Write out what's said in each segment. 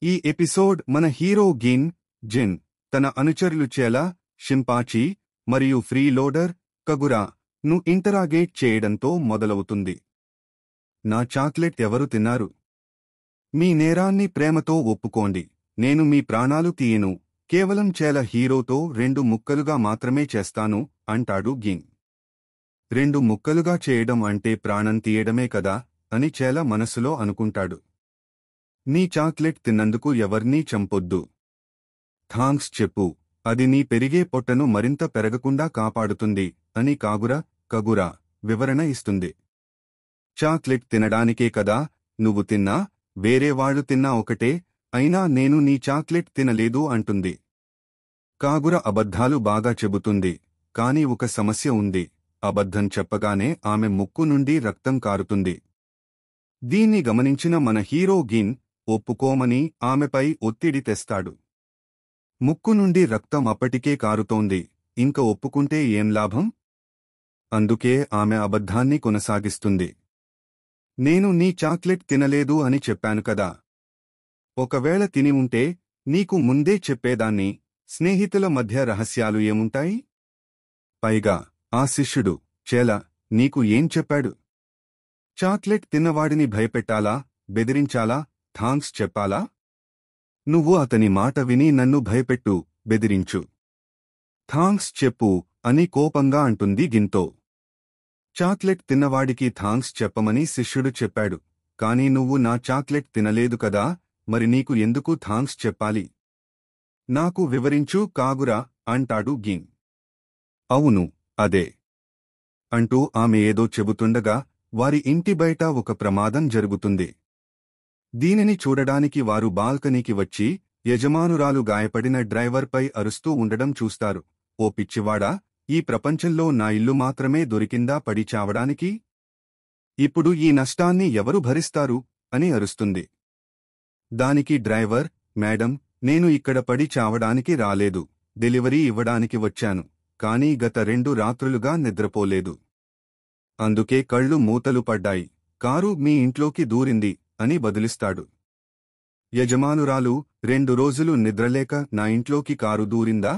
ఈ ఎపిసోడ్ మన హీరో జిన్ తన అనుచరులు చేలా, షింపాచీ మరియు ఫ్రీలోడర్ కగురా ను ఇంటరాగేట్ చేయడంతో మొదలవుతుంది. నా చాక్లెట్ ఎవరు తిన్నారు? మీ నేరాన్ని ప్రేమతో ఒప్పుకోండి. నేను మీ ప్రాణాలు తీయను, కేవలం చేల హీరోతో 2 ముక్కలుగా మాత్రమే చేస్తాను అంటాడు గిన్. 2 ముక్కలుగా చేయడం అంటే ప్రాణం తీయడమే కదా అని చేల మనసులో అనుకుంటాడు. నీ చాక్లెట్ తిన్నందుకు ఎవర్నీ చంపొద్దు. థాంక్స్ చెప్పు, అది నీ పెరిగే పొట్టను మరింత పెరగకుండా కాపాడుతుంది అని కగురా వివరణ ఇస్తుంది. చాక్లెట్ తినడానికే కదా నువ్వు తిన్నా, వేరేవాళ్లు తిన్నా ఒకటే, అయినా నేను నీ చాక్లెట్ తినలేదు అంటుంది. కాగుర అబద్ధాలు బాగా చెబుతుంది, కాని ఒక సమస్య ఉంది. అబద్ధం చెప్పగానే ఆమె ముక్కు నుండి రక్తం కారుతుంది. దీన్ని గమనించిన మన హీరో గిన్ ఒప్పుకోమని ఆమెపై ఒత్తిడి తెస్తాడు. ముక్కు నుండి రక్తం అప్పటికే కారుతోంది, ఇంక ఒప్పుకుంటే ఏం లాభం? అందుకే ఆమె అబద్ధాన్ని కొనసాగిస్తుంది. నేను నీ చాక్లెట్ తినలేదు అని చెప్పాను కదా. ఒకవేళ తిని ఉంటే నీకు ముందే చెప్పేదాన్ని. స్నేహితుల మధ్య రహస్యాలు ఏముంటాయి? పైగా ఆ శిష్యుడు చేల నీకు ఏం చెప్పాడు? చాక్లెట్ తిన్నవాడిని భయపెట్టాలా, బెదిరించాలా, థాంక్స్ చెప్పాలా? నువ్వు అతని మాట విని నన్ను భయపెట్టు, బెదిరించు. థాంక్స్ చెప్పు అని కోపంగా అంటుంది గిన్తో. చాక్లెట్ తిన్నవాడికి థాంక్స్ చెప్పమని శిష్యుడు చెప్పాడు, కాని నువ్వు నా చాక్లెట్ తినలేదు కదా, మరి నీకు ఎందుకు థాంక్స్ చెప్పాలి? నాకు వివరించు కాగురా అంటాడు గిన్. అవును, అదే అంటూ ఆమె ఏదో చెబుతుండగా వారి ఇంటి బయట ఒక ప్రమాదం జరుగుతుంది. దీనిని చూడడానికి వారు బాల్కనీకి వచ్చి యజమానురాలు గాయపడిన డ్రైవర్పై అరుస్తూ ఉండడం చూస్తారు. ఓ పిచ్చివాడా, ఈ ప్రపంచంలో నా ఇల్లు మాత్రమే దొరికిందా పడి చావడానికి? ఇప్పుడు ఈ నష్టాన్ని ఎవరు భరిస్తారు అని అరుస్తుంది. దానికి డ్రైవర్, మేడం, నేను ఇక్కడ పడి చావడానికి రాలేదు, డెలివరీ ఇవ్వడానికి వచ్చాను, కానీ గత 2 రాత్రులుగా నిద్రపోలేదు. అందుకే కళ్ళు మూతలు పడ్డాయి. కారు మీ ఇంట్లోకి దూరింది అని బదులిస్తాడు. యజమానురాలు, 2 రోజులు నిద్రలేక నా ఇంట్లోకి కారు దూరిందా?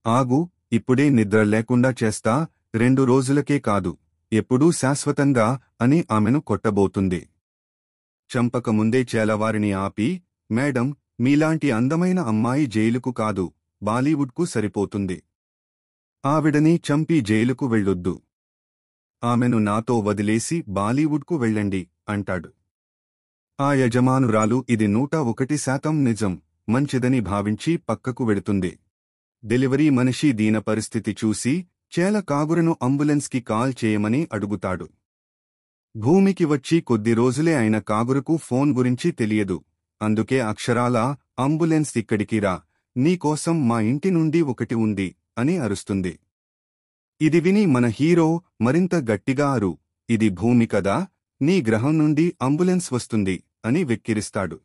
ఆగు, ఇప్పుడే నిద్ర లేకుండా చేస్తా, 2 రోజులకే కాదు, ఎప్పుడూ శాశ్వతంగా అని ఆమెను కొట్టబోతుంది. చంపకముందే చేలవారిని ఆపి, మేడం, మీలాంటి అందమైన అమ్మాయి జైలుకు కాదు, బాలీవుడ్కు సరిపోతుంది. ఆవిడని చంపి జైలుకు వెళ్ళొద్దు. ఆమెను నాతో వదిలేసి బాలీవుడ్కు వెళ్ళండి అంటాడు. ఆ యజమానురాలు ఇది 101% నిజం, మంచిదని భావించి పక్కకు వెడుతుంది. డెలివరీ మనిషి దీన పరిస్థితి చూసి చేల కాగురను అంబులెన్స్కి కాల్ చేయమని అడుగుతాడు. భూమికి వచ్చి కొద్ది రోజులే అయిన కాగురకు ఫోన్ గురించి తెలియదు. అందుకే అక్షరాలా అంబులెన్స్ ఇక్కడికి రా, నీకోసం మా ఇంటి నుండి ఒకటి ఉంది అని అరుస్తుంది. ఇది విని మన హీరో మరింత గట్టిగా ఇది భూమి కదా, నీ గ్రహం నుండి అంబులెన్స్ వస్తుంది అని వెక్కిరిస్తాడు.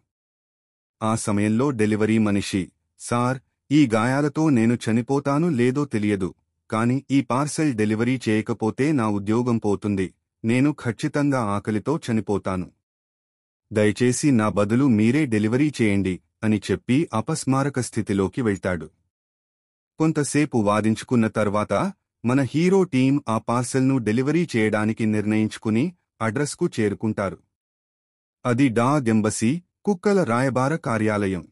ఆ సమయంలో డెలివరీ మనిషి, సార్, ఈ గాయాలతో నేను చనిపోతాను లేదో తెలియదు, కాని ఈ పార్సెల్ డెలివరీ చేయకపోతే నా ఉద్యోగం పోతుంది, నేను ఖచ్చితంగా ఆకలితో చనిపోతాను. దయచేసి నా బదులు మీరే డెలివరీ చేయండి అని చెప్పి అపస్మారక స్థితిలోకి వెళ్తాడు. కొంతసేపు వాదించుకున్న తర్వాత మన హీరో టీం ఆ పార్సెల్ను డెలివరీ చేయడానికి నిర్ణయించుకుని అడ్రస్కు చేరుకుంటారు. అది డాగ్ ఎంబసీ, కుక్కల రాయబార కార్యాలయం.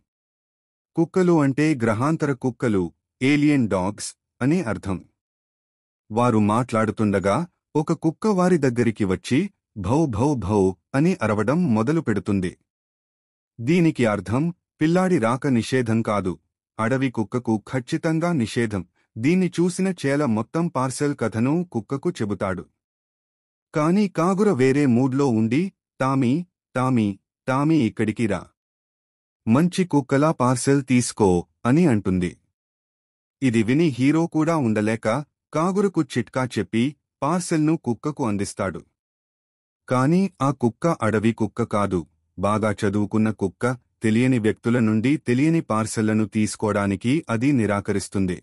కుక్కలు అంటే గ్రహాంతర కుక్కలు, ఏలియన్ డాగ్స్ అని అర్థం. వారు మాట్లాడుతుండగా ఒక కుక్క వారి దగ్గరికి వచ్చి భౌ భౌ భౌ అని అరవడం మొదలు పెడుతుంది. దీనికి అర్థం పిల్లాడి రాక నిషేధం కాదు, అడవి కుక్కకు ఖచ్చితంగా నిషేధం. దీన్ని చూసిన చేల మొత్తం పార్సెల్ కథను కుక్కకు చెబుతాడు. కాని కాగుర వేరే మూడ్లో ఉండి టామీ టామీ టామీ ఇక్కడికి రా, మంచి కుక్కలా పార్సెల్ తీసుకో అని అంటుంది. ఇది విని హీరో కూడా ఉండలేక కాగురకు చిట్కా చెప్పి పార్సెల్ను కుక్కకు అందిస్తాడు. కాని ఆ కుక్క అడవి కుక్క కాదు, బాగా చదువుకున్న కుక్క. తెలియని వ్యక్తుల నుండి తెలియని పార్సెళ్లను తీసుకోడానికి అది నిరాకరిస్తుంది.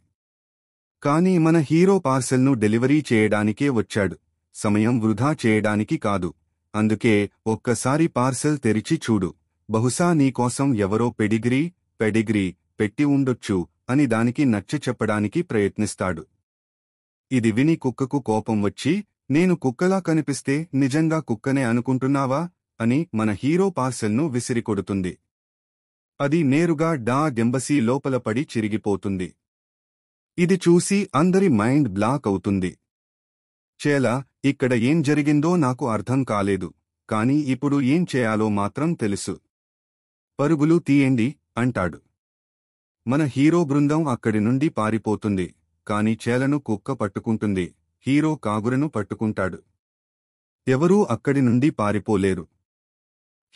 కాని మన హీరో పార్సెల్ను డెలివరీ చేయడానికే వచ్చాడు, సమయం వృధా చేయడానికి కాదు. అందుకే ఒక్కసారి పార్సెల్ తెరిచి చూడు, బహుశా నీకోసం ఎవరో పెడిగ్రీ పెట్టి ఉండొచ్చు అని దానికి నచ్చచెప్పడానికి ప్రయత్నిస్తాడు. ఇది విని కుక్కకు కోపం వచ్చి, నేను కుక్కలా కనిపిస్తే నిజంగా కుక్కనే అనుకుంటున్నావా అని మన హీరో పార్సెల్ను విసిరికొడుతుంది. అది నేరుగా డాగ్ ఎంబసీ లోపల పడి చిరిగిపోతుంది. ఇది చూసి అందరి మైండ్ బ్లాక్ అవుతుంది. చేలా, ఇక్కడ ఏం జరిగిందో నాకు అర్థం కాలేదు, కాని ఇప్పుడు ఏం చేయాలో మాత్రం తెలుసు. పరుగులు తీయండి అంటాడు. మన హీరో బృందం అక్కడి నుండి పారిపోతుంది. కాని చేలను కుక్క పట్టుకుంటుంది. హీరో కాగురను పట్టుకుంటాడు. ఎవరూ అక్కడి నుండి పారిపోలేరు.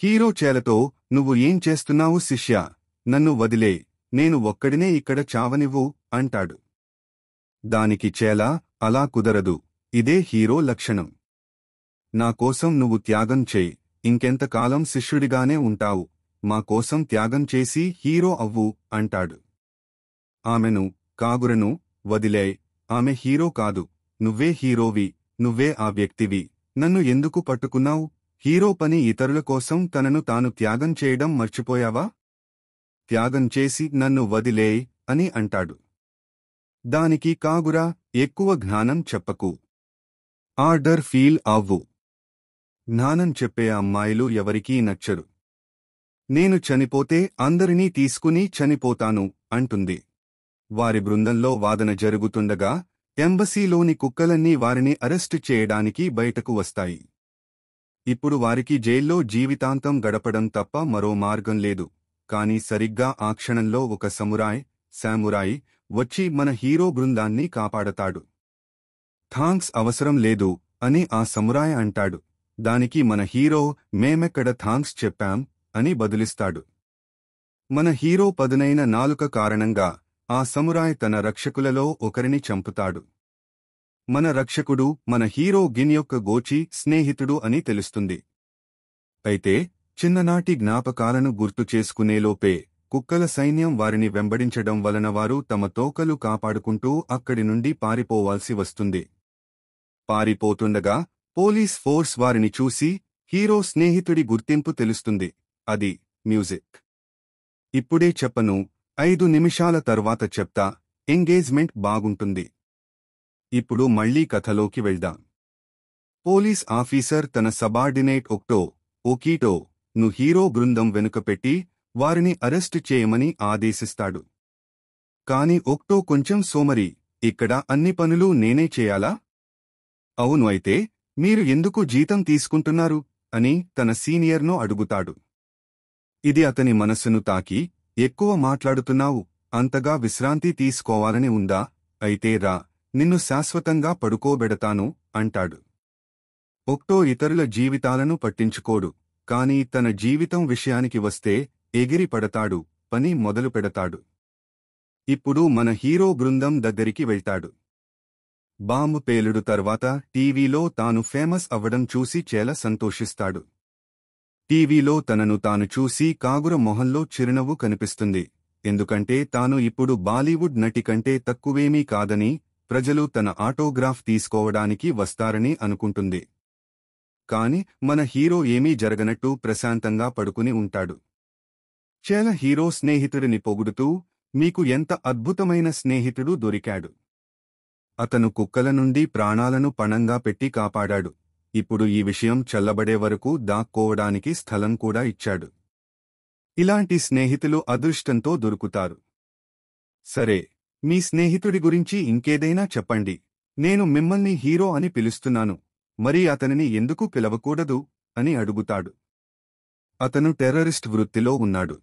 హీరో చేలతో, నువ్వు ఏం చేస్తున్నావు శిష్యా, నన్ను వదిలే, నేను ఒక్కడినే ఇక్కడ చావనివ్వు అంటాడు. దానికి చేల, అలా కుదరదు, ఇదే హీరో లక్షణం. నా కోసం నువ్వు త్యాగం చేయి, ఇంకెంతకాలం శిష్యుడిగానే ఉంటావు, మా కోసం త్యాగం చేసి హీరో అవ్వు అంటాడు. ఆమెను, కాగురను, వదిలేయ్, ఆమె హీరో కాదు, నువ్వే హీరోవి, నువ్వే ఆ వ్యక్తివి, నన్ను ఎందుకు పట్టుకున్నావు? హీరో పని ఇతరుల కోసం తనను తాను త్యాగం చేయడం మర్చిపోయావా? త్యాగం చేసి నన్ను వదిలేయ్ అని అంటాడు. దానికి కాగురా, ఎక్కువ జ్ఞానం చెప్పకు, ఆర్డర్ ఫీల్ అవ్వు. జ్ఞానం చెప్పే అమ్మాయిలు ఎవరికీ నచ్చరు. నేను చనిపోతే అందరినీ తీసుకుని చనిపోతాను అంటుంది. వారి బృందంలో వాదన జరుగుతుండగా ఎంబసీలోని కుక్కలన్నీ వారిని అరెస్టు చేయడానికి బయటకు వస్తాయి. ఇప్పుడు వారికి జైల్లో జీవితాంతం గడపడం తప్ప మరో మార్గం లేదు. కాని సరిగ్గా ఆ క్షణంలో ఒక శామురాయ్ వచ్చి మన హీరో బృందాన్ని కాపాడతాడు. థాంక్స్ అవసరం లేదు అని ఆ సమురాయ్ అంటాడు. దానికి మన హీరో, మేమెక్కడ థాంక్స్ చెప్పాం అని బదులిస్తాడు. మన హీరో పదునైన నాలుక కారణంగా ఆ సమురాయ్ తన రక్షకులలో ఒకరిని చంపుతాడు. మన రక్షకుడు మన హీరో గిన్ యొక్క గోచి స్నేహితుడు అని తెలుస్తుంది. అయితే చిన్ననాటి జ్ఞాపకాలను గుర్తు చేసుకునేలోపే కుక్కల సైన్యం వారిని వెంబడించడం వలన వారు తమ తోకలు కాపాడుకుంటూ అక్కడి నుండి పారిపోవాల్సి వస్తుంది. పారిపోతుండగా పోలీస్ ఫోర్స్ వారిని చూసి హీరో స్నేహితుడి గుర్తింపు తెలుస్తుంది. అది మ్యూజిక్. ఇప్పుడే చెప్పను, 5 నిమిషాల తర్వాత చెప్తా, ఎంగేజ్మెంట్ బాగుంటుంది. ఇప్పుడు మళ్లీ కథలోకి వెళ్దాం. పోలీస్ ఆఫీసర్ తన సబార్డినేట్ ఓకీటో ను హీరో బృందం వెనుకపెట్టి వారిని అరెస్టు చేయమని ఆదేశిస్తాడు. కాని ఒక్టో కొంచెం సోమరి, ఇక్కడ అన్ని పనులు నేనే చేయాలా? అవును, అయితే మీరు ఎందుకు జీతం తీసుకుంటున్నారు అని తన సీనియర్ను అడుగుతాడు. ఇది అతని మనస్సును తాకి, ఎక్కువ మాట్లాడుతున్నావు, అంతగా విశ్రాంతి తీసుకోవాలని ఉందా? అయితే రా, నిన్ను శాశ్వతంగా పడుకోబెడతాను అంటాడు. ఒక్టో ఇతరుల జీవితాలను పట్టించుకోడు, కాని తన జీవితం విషయానికి వస్తే ఎగిరి పడతాడు, పని మొదలు పెడతాడు. ఇప్పుడు మన హీరో బృందం దగ్గరికి వెళ్తాడు. బాంబు పేలుడు తర్వాత టీవీలో తాను ఫేమస్ అవ్వడం చూసి చేల సంతోషిస్తాడు. టీవీలో తనను తాను చూసి కాగుర మొహంలో చిరునవ్వు కనిపిస్తుంది. ఎందుకంటే తాను ఇప్పుడు బాలీవుడ్ నటి కంటే తక్కువేమీ కాదని, ప్రజలు తన ఆటోగ్రాఫ్ తీసుకోవడానికి వస్తారని అనుకుంటుంది. కాని మన హీరో ఏమీ జరగనట్టు ప్రశాంతంగా పడుకుని ఉంటాడు. చేల హీరో స్నేహితుడిని పొగుడుతూ, మీకు ఎంత అద్భుతమైన స్నేహితుడు దొరికాడు. అతను కుక్కల నుండి ప్రాణాలను పణంగా పెట్టి కాపాడాడు. ఇప్పుడు ఈ విషయం చల్లబడే వరకు దాక్కోవడానికి స్థలం కూడా ఇచ్చాడు. ఇలాంటి స్నేహితులు అదృష్టంతో దొరుకుతారు. సరే, మీ స్నేహితుడి గురించి ఇంకేదైనా చెప్పండి. నేను మిమ్మల్ని హీరో అని పిలుస్తున్నాను, మరి అతనిని ఎందుకు పిలవకూడదు అని అడుగుతాడు. అతను టెర్రరిస్ట్ వృత్తిలో ఉన్నాడు.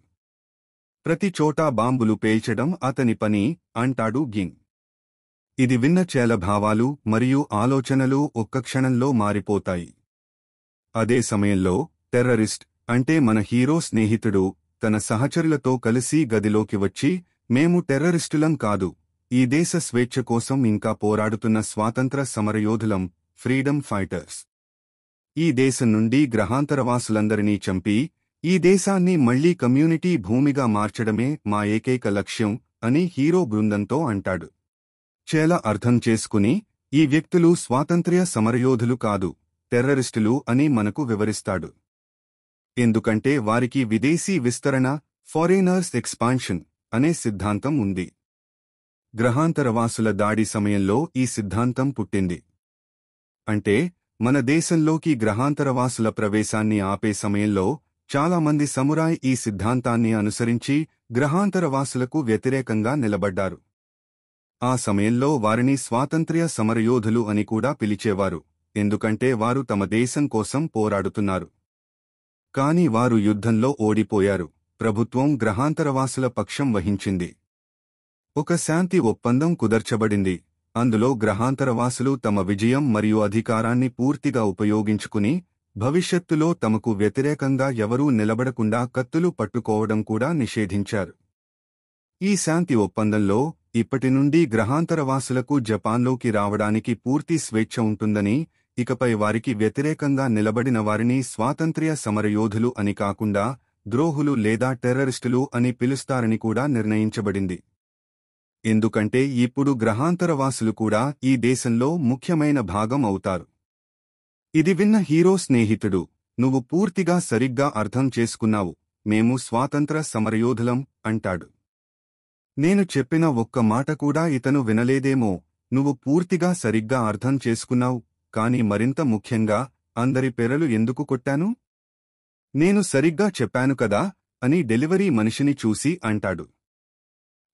ప్రతి చోటా బాంబులు పేల్చడం అతని పని అంటాడు గిన్. ఇది విన్న చేల భావాలు మరియు ఆలోచనలు ఒక్క క్షణంలో మారిపోతాయి. అదే సమయంలో టెర్రరిస్ట్ అంటే మన హీరో స్నేహితుడు తన సహచరులతో కలిసి గదిలోకి వచ్చి, మేము టెర్రరిస్టులం కాదు, ఈ దేశ స్వేచ్ఛ కోసం ఇంకా పోరాడుతున్న స్వాతంత్ర సమరయోధులం, ఫ్రీడమ్ ఫైటర్స్. ఈ దేశం నుండి గ్రహాంతరవాసులందరినీ చంపి ఈ దేశాన్ని మళ్లీ కమ్యూనిటీ భూమిగా మార్చడమే మా ఏకైక లక్ష్యం అని హీరో బృందంతో అంటాడు. చేల అర్థం చేసుకుని, ఈ వ్యక్తులు స్వాతంత్ర్య సమరయోధులు కాదు, టెర్రరిస్టులు అని మనకు వివరిస్తాడు. ఎందుకంటే వారికి విదేశీ విస్తరణ ఫారినర్స్ ఎక్స్పాన్షన్ అనే సిద్ధాంతం ఉంది. గ్రహాంతరవాసుల దాడి సమయంలో ఈ సిద్ధాంతం పుట్టింది. అంటే మన దేశంలోకి గ్రహాంతరవాసుల ప్రవేశాన్ని ఆపే సమయంలో చాలామంది సమురాయ్ ఈ సిద్ధాంతాన్ని అనుసరించి గ్రహాంతరవాసులకు వ్యతిరేకంగా నిలబడ్డారు. ఆ సమయంలో వారిని స్వాతంత్ర్య సమరయోధులు అని కూడా పిలిచేవారు, ఎందుకంటే వారు తమ దేశం కోసం పోరాడుతున్నారు. కాని వారు యుద్ధంలో ఓడిపోయారు. ప్రభుత్వం గ్రహాంతరవాసుల పక్షం వహించింది. ఒక శాంతి ఒప్పందం కుదర్చబడింది. అందులో గ్రహాంతరవాసులు తమ విజయం మరియు అధికారాన్ని పూర్తిగా ఉపయోగించుకుని భవిష్యత్తులో తమకు వ్యతిరేకంగా ఎవరూ నిలబడకుండా కత్తులు పట్టుకోవడం కూడా నిషేధించారు. ఈ శాంతి ఒప్పందంలో ఇప్పటి నుండి గ్రహాంతరవాసులకు జపాన్లోకి రావడానికి పూర్తి స్వేచ్ఛ ఉంటుందని, ఇకపై వారికి వ్యతిరేకంగా నిలబడిన వారిని స్వాతంత్ర్య సమరయోధులు అని కాకుండా ద్రోహులు లేదా టెర్రరిస్టులు అని పిలుస్తారని కూడా నిర్ణయించబడింది. ఎందుకంటే ఇప్పుడు గ్రహాంతరవాసులు కూడా ఈ దేశంలో ముఖ్యమైన భాగం అవుతారు. ఇది విన్న హీరో స్నేహితుడు, నువ్వు పూర్తిగా సరిగ్గా అర్థం చేసుకున్నావు, మేము స్వాతంత్ర సమరయోధులం అంటాడు. నేను చెప్పిన ఒక్క మాట కూడా ఇతను వినలేదేమో. నువ్వు పూర్తిగా సరిగ్గా అర్థం చేసుకున్నావు, కాని మరింత ముఖ్యంగా అందరి పేరలు ఎందుకు కొట్టాను? నేను సరిగ్గా చెప్పాను కదా అని డెలివరీ మనిషిని చూసి అంటాడు.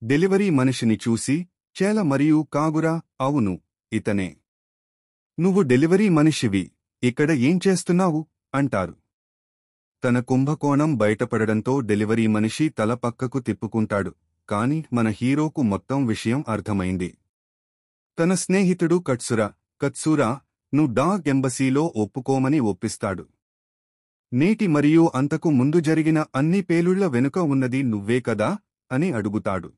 డెలివరీ మనిషిని చూసి చేల మరియు కాగురా, అవును, ఇతనే. నువ్వు డెలివరీ మనిషివి, ఇక్కడ ఏం చేస్తున్నావు అంటారు. తన కుంభకోణం బయటపడడంతో డెలివరీ మనిషి తల పక్కకు తిప్పుకుంటాడు. కాని మన హీరోకు మొత్తం విషయం అర్థమైంది. తన స్నేహితుడు కత్సురా ను డాగ్ ఎంబసీలో ఒప్పుకోమని ఒప్పిస్తాడు. నేటి మరియు అంతకు ముందు జరిగిన అన్ని పేలుళ్ల వెనుక ఉన్నది నువ్వే కదా అని అడుగుతాడు.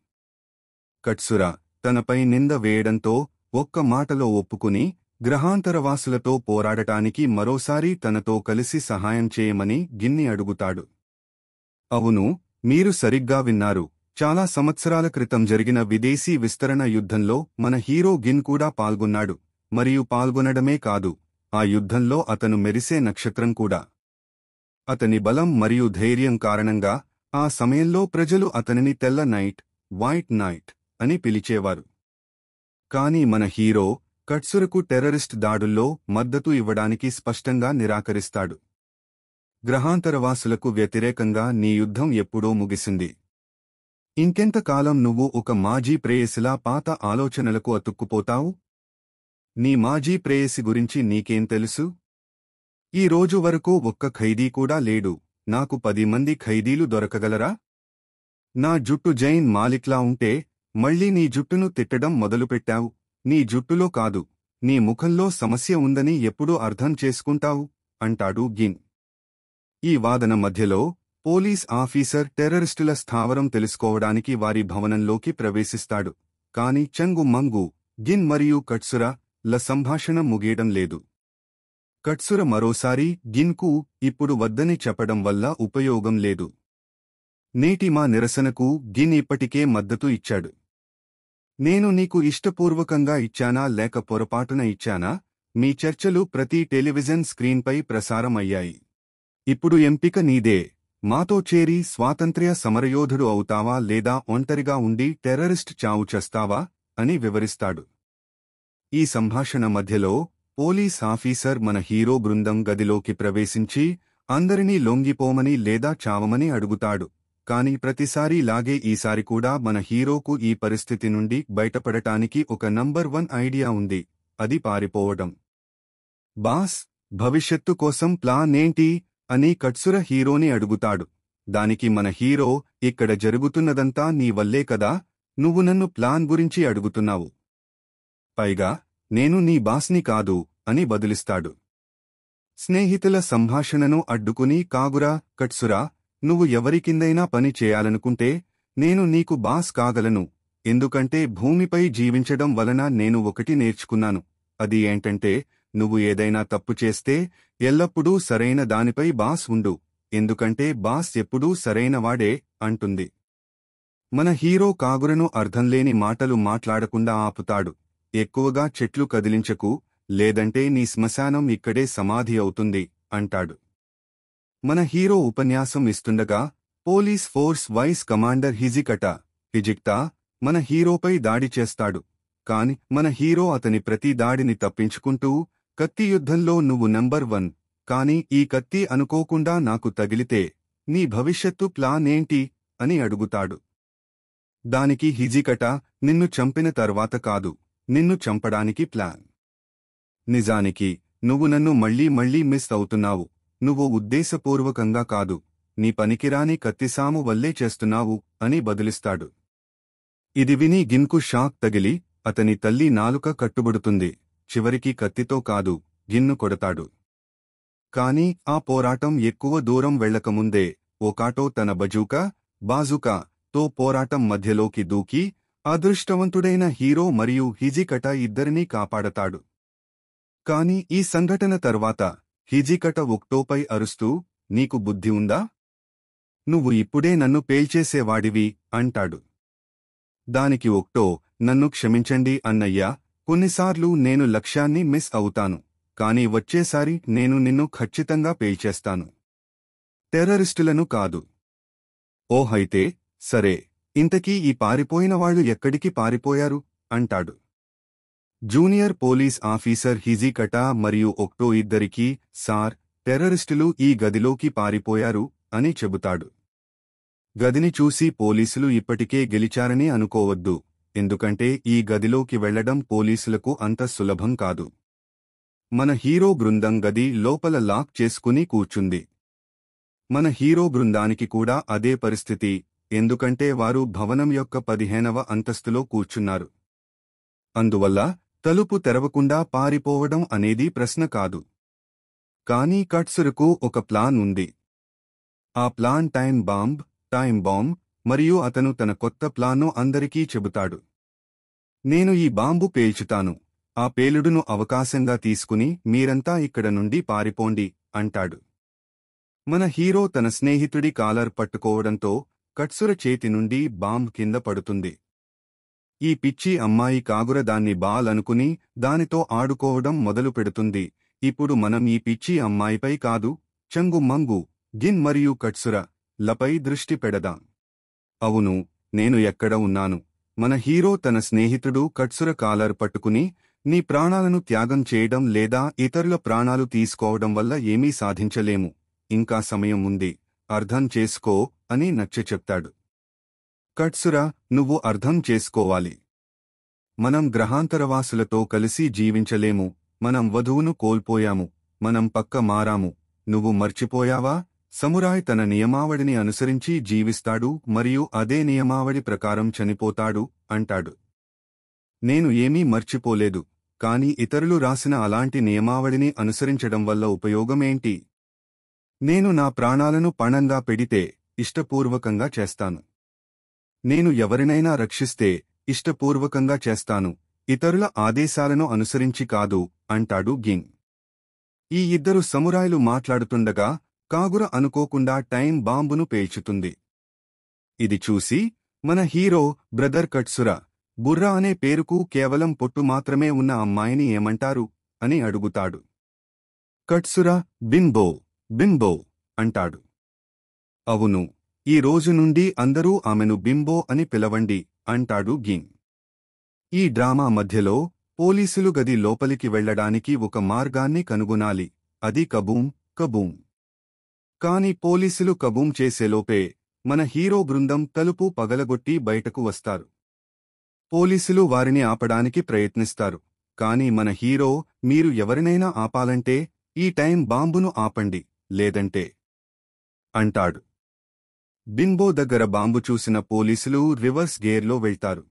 కట్సురా తనపై నింద వేయడంతో ఒక్క మాటలో ఒప్పుకుని గ్రహాంతరవాసులతో పోరాడటానికి మరోసారి తనతో కలిసి సహాయం చేయమని గిన్ని అడుగుతాడు. అవును, మీరు సరిగ్గా విన్నారు. చాలా సంవత్సరాల క్రితం జరిగిన విదేశీ విస్తరణ యుద్ధంలో మన హీరో గిన్ కూడా పాల్గొన్నాడు. మరియు పాల్గొనడమే కాదు, ఆ యుద్ధంలో అతను మెరిసే నక్షత్రం కూడా. అతని బలం మరియు ధైర్యం కారణంగా ఆ సమయంలో ప్రజలు అతనిని తెల్ల నైట్, వైట్ నైట్ అని పిలిచేవారు. కాని మన హీరో కట్సురకు టెర్రరిస్ట్ దాడుల్లో మద్దతు ఇవ్వడానికి స్పష్టంగా నిరాకరిస్తాడు. గ్రహాంతరవాసులకు వ్యతిరేకంగా నీ యుద్ధం ఎప్పుడో ముగిసింది. ఇంకెంతకాలం నువ్వు ఒక మాజీ ప్రేయసిలా పాత ఆలోచనలకు అతుక్కుపోతావు? నీ మాజీ ప్రేయసి గురించి నీకేం తెలుసు? ఈ రోజు వరకు ఒక్క ఖైదీ కూడా లేడు. నాకు 10 మంది ఖైదీలు దొరకగలరా? నా జుట్టు జైన్ మాలిక్లా ఉంటే మళ్లీ నీ జుట్టును తిట్టడం మొదలుపెట్టావు. నీ జుట్టులో కాదు, నీ ముఖంలో సమస్య ఉందని ఎప్పుడు అర్థం చేసుకుంటావు అంటాడు గిన్. ఈ వాదన మధ్యలో పోలీస్ ఆఫీసర్ టెర్రరిస్టుల స్థావరం తెలుసుకోవడానికి వారి భవనంలోకి ప్రవేశిస్తాడు. కాని చంగు మంగు, గిన్ మరియు కట్సురా ల సంభాషణ ముగియడం లేదు. కట్సుర మరోసారి గిన్కు ఇప్పుడు వద్దని చెప్పడం వల్ల ఉపయోగం లేదు. నేటి మా నిరసనకు గిన్ ఇప్పటికే మద్దతు ఇచ్చాడు. నేను నీకు ఇష్టపూర్వకంగా ఇచ్చానా లేక పొరపాటున ఇచ్చానా? మీ చర్చలు ప్రతి టెలివిజన్ స్క్రీన్పై ప్రసారం అయ్యాయి. ఇప్పుడు ఎంపిక నీదే. మాతో చేరి స్వాతంత్ర్య సమరయోధుడు అవుతావా లేదా ఒంటరిగా ఉండి టెర్రరిస్ట్ చావు చేస్తావా అని వివరిస్తాడు. ఈ సంభాషణ మధ్యలో పోలీస్ ఆఫీసర్ మన హీరో బృందం గదిలోకి ప్రవేశించి అందరినీ లొంగిపోమని లేదా చావమని అడుగుతాడు. కాని ప్రతిసారీ లాగే ఈసారి కూడా మన హీరోకు ఈ పరిస్థితి నుండి బయటపడటానికి ఒక నంబర్ 1 ఐడియా ఉంది, అది పారిపోవడం. బాస్, భవిష్యత్తు కోసం ప్లాన్ ఏంటి అని కట్సుర హీరోని అడుగుతాడు. దానికి మన హీరో, ఇక్కడ జరుగుతున్నదంతా నీ వల్లే కదా, నువ్వు నన్ను ప్లాన్ గురించి అడుగుతున్నావు. పైగా నేను నీ బాస్ని కాదు అని బదులిస్తాడు. స్నేహితుల సంభాషణను అడ్డుకుని కాగురా, కట్సురా, నువ్వు ఎవరికిందైనా పని చేయాలనుకుంటే నేను నీకు బాస్ కాగలను. ఎందుకంటే భూమిపై జీవించడం వలన నేను ఒకటి నేర్చుకున్నాను. అది ఏంటంటే, నువ్వు ఏదైనా తప్పు చేస్తే ఎల్లప్పుడూ సరైన దానిపై బాస్ ఉండు, ఎందుకంటే బాస్ ఎప్పుడూ సరైనవాడే అంటుంది. మన హీరో కాగురను అర్థంలేని మాటలు మాట్లాడకుండా ఆపుతాడు. ఎక్కువగా చెట్లు కదిలించకు, లేదంటే నీ శ్మశానం ఇక్కడే సమాధి అవుతుంది అంటాడు. మన హీరో ఉపన్యాసం ఇస్తుండగా పోలీస్ ఫోర్స్ వైస్ కమాండర్ హిజిక్తా మన హీరోపై దాడి చేస్తాడు. కాని మన హీరో అతని ప్రతి దాడిని తప్పించుకుంటూ, కత్తి యుద్ధంలో నువ్వు నంబర్ 1, కాని ఈ కత్తి అనుకోకుండా నాకు తగిలితే నీ భవిష్యత్తు ప్లాన్ ఏంటి అని అడుగుతాడు. దానికి హిజికటా, నిన్ను చంపిన తర్వాత కాదు, నిన్ను చంపడానికి ప్లాన్. నిజానికి నువ్వు నన్ను మళ్లీ మళ్లీ మిస్ అవుతున్నావు. నువ్వు ఉద్దేశపూర్వకంగా కాదు, నీ పనికిరాని కత్తిసాము వల్లే చేస్తున్నావు అని బదులిస్తాడు. ఇది విని గిన్కు షాక్ తగిలి అతని తల్లి నాలుక కట్టుబడుతుంది. చివరికి కత్తితో కాదు, గిన్ను కొడతాడు. కాని ఆ పోరాటం ఎక్కువ దూరం వెళ్లకముందే ఓకాటో తన బాజూకా తో పోరాటం మధ్యలోకి దూకి అదృష్టవంతుడైన హీరో మరియు హిజికటా ఇద్దరినీ కాపాడతాడు. కాని ఈ సంఘటన తర్వాత హిజికటా ఒక్టోపై అరుస్తూ, నీకు బుద్ధి ఉందా? నువ్వు ఇప్పుడే నన్ను పేల్చేసేవాడివి అంటాడు. దానికి ఒక్టో, నన్ను క్షమించండి అన్నయ్యా, కొన్నిసార్లు నేను లక్ష్యాన్ని మిస్ అవుతాను, కాని వచ్చేసారి నేను నిన్ను ఖచ్చితంగా పేల్చేస్తాను. టెర్రరిస్టులను కాదు. ఓహైతే సరే, ఇంతకీ ఈ పారిపోయినవాళ్లు ఎక్కడికి పారిపోయారు అంటాడు. జూనియర్ పోలీస్ ఆఫీసర్ హిజికటా మరియు ఒక్టో ఇద్దరికీ, సార్, టెర్రరిస్టులు ఈ గదిలోకి పారిపోయారు అని చెబుతాడు. గదిని చూసి పోలీసులు ఇప్పటికే గెలిచారని అనుకోవద్దు, ఎందుకంటే ఈ గదిలోకి వెళ్లడం పోలీసులకు అంత సులభం కాదు. మన హీరో బృందం గది లోపల లాక్ చేసుకుని కూర్చుంది. మన హీరో బృందానికి కూడా అదే పరిస్థితి, ఎందుకంటే వారు భవనం యొక్క 15వ అంతస్తులో కూర్చున్నారు. అందువల్ల తలుపు తెరవకుండా పారిపోవడం అనేది ప్రశ్న కాదు. కానీ కట్సురకు ఒక ప్లాన్ ఉంది. ఆ ప్లాన్ టైం బాంబ్, మరియు అతను తన కొత్త ప్లాన్ను అందరికీ చెబుతాడు. నేను ఈ బాంబు పేల్చుతాను, ఆ పేలుడును అవకాశంగా తీసుకుని మీరంతా ఇక్కడ నుండి పారిపోండి అంటాడు. మన హీరో తన స్నేహితుడి కాలర్ పట్టుకోవడంతో కట్సుర చేతి నుండి బాంబ్ కింద పడుతుంది. ఈ పిచ్చి అమ్మాయి కాగుర దాన్ని బాల్ అనుకుని దానితో ఆడుకోవడం మొదలు పెడుతుంది. ఇప్పుడు మనం ఈ పిచ్చి అమ్మాయిపై కాదు, చంగు గిన్ మరియు కట్సుర లపై దృష్టి పెడదాం. అవును, నేను ఎక్కడ ఉన్నాను? మన హీరో తన స్నేహితుడు కట్సుర కాలర్ పట్టుకుని, నీ ప్రాణాలను త్యాగం చేయడం లేదా ఇతరుల ప్రాణాలు తీసుకోవడం వల్ల ఏమీ సాధించలేము, ఇంకా సమయం ఉంది, అర్థం చేసుకో అని నచ్చచెప్తాడు. కట్సుర, నువ్వు అర్థం చేసుకోవాలి. మనం గ్రహాంతరవాసులతో కలిసి జీవించలేము, మనం వధువును కోల్పోయాము, మనం పక్క మారాము, నువ్వు మర్చిపోయావా? సమురాయ్ తన నియమావళిని అనుసరించి జీవిస్తాడు మరియు అదే నియమావళి ప్రకారం చనిపోతాడు అంటాడు. నేను ఏమీ మర్చిపోలేదు, కాని ఇతరులు రాసిన అలాంటి నియమావళిని అనుసరించడం వల్ల ఉపయోగమేంటి? నేను నా ప్రాణాలను పణంగా పెడితే ఇష్టపూర్వకంగా చేస్తాను. నేను ఎవరినైనా రక్షిస్తే ఇష్టపూర్వకంగా చేస్తాను, ఇతరుల ఆదేశాలను అనుసరించి కాదు అంటాడు గింగ్. ఈ ఇద్దరు సమురాయిలు మాట్లాడుతుండగా కాగుర అనుకోకుండా టైం బాంబును పేల్చుతుంది. ఇది చూసి మన హీరో బ్రదర్ కట్సుర, బుర్రా అనే పేరుకు కేవలం పొట్టు మాత్రమే ఉన్న అమ్మాయిని ఏమంటారు అని అడుగుతాడు. కట్సుర బింబో అంటాడు. అవును, ఈ రోజు నుండి అందరూ ఆమెను బింబో అని పిలవండి అంటాడు గింగ్. ఈ డ్రామా మధ్యలో పోలీసులు గది లోపలికి వెళ్లడానికి ఒక మార్గాన్ని కనుగొనాలి, అది కబూమ్. కాని పోలీసులు కబూమ్ చేసేలోపే మన హీరో బృందం తలుపు పగలగొట్టి బయటకు వస్తారు. పోలీసులు వారిని ఆపడానికి ప్రయత్నిస్తారు, కాని మన హీరో, మీరు ఎవరినైనా ఆపాలంటే ఈ టైం బాంబును ఆపండి, లేదంటే అంటాడు. బింబో దగ్గర బాంబు చూసిన పోలీసులు రివర్స్ గేర్లో వెళ్తారు.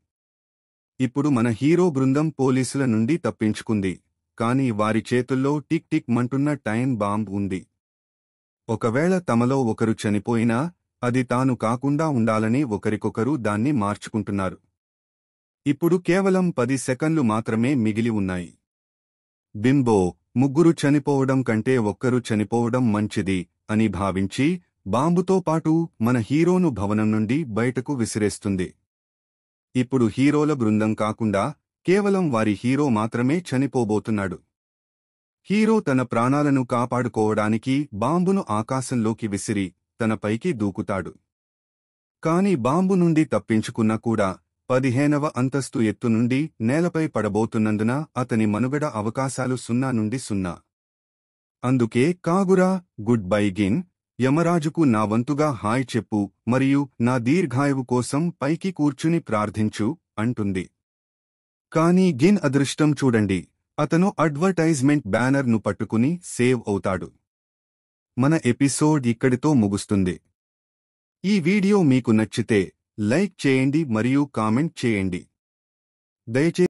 ఇప్పుడు మన హీరో బృందం పోలీసుల నుండి తప్పించుకుంది, కాని వారి చేతుల్లో టిక్ టిక్ మంటున్న టైం బాంబ్ ఉంది. ఒకవేళ తమలో ఒకరు చనిపోయినా అది తాను కాకుండా ఉండాలని ఒకరికొకరు దాన్ని మార్చుకుంటున్నారు. ఇప్పుడు కేవలం 10 సెకన్లు మాత్రమే మిగిలి ఉన్నాయి. బింబో, ముగ్గురు చనిపోవడం కంటే ఒక్కరు చనిపోవడం మంచిది అని భావించి బాంబుతో పాటు మన హీరోను భవనం నుండి బయటకు విసిరేస్తుంది. ఇప్పుడు హీరోల బృందం కాకుండా కేవలం వారి హీరో మాత్రమే చనిపోబోతున్నాడు. హీరో తన ప్రాణాలను కాపాడుకోవడానికి బాంబును ఆకాశంలోకి విసిరి తన పైకి దూకుతాడు. కాని బాంబు నుండి తప్పించుకున్నా కూడా 15వ అంతస్తు ఎత్తు నుండి నేలపై పడబోతున్నందున అతని మనుగడ అవకాశాలు 0 నుండి 0. అందుకే కాగురా గుడ్ బై గిన్, యమరాజుకు నా వంతుగా హాయ్ చెప్పు మరియు నా దీర్ఘాయువు కోసం పైకి కూర్చుని ప్రార్థించు అంటుంది. కానీ గిన్ అదృష్టం చూడండి, అతను అడ్వర్టైజ్మెంట్ బ్యానర్ ను పట్టుకుని సేవ్ అవుతాడు. మన ఎపిసోడ్ ఇక్కడితో ముగుస్తుంది. ఈ వీడియో మీకు నచ్చితే లైక్ చేయండి మరియు కామెంట్ చేయండి. దయచేసి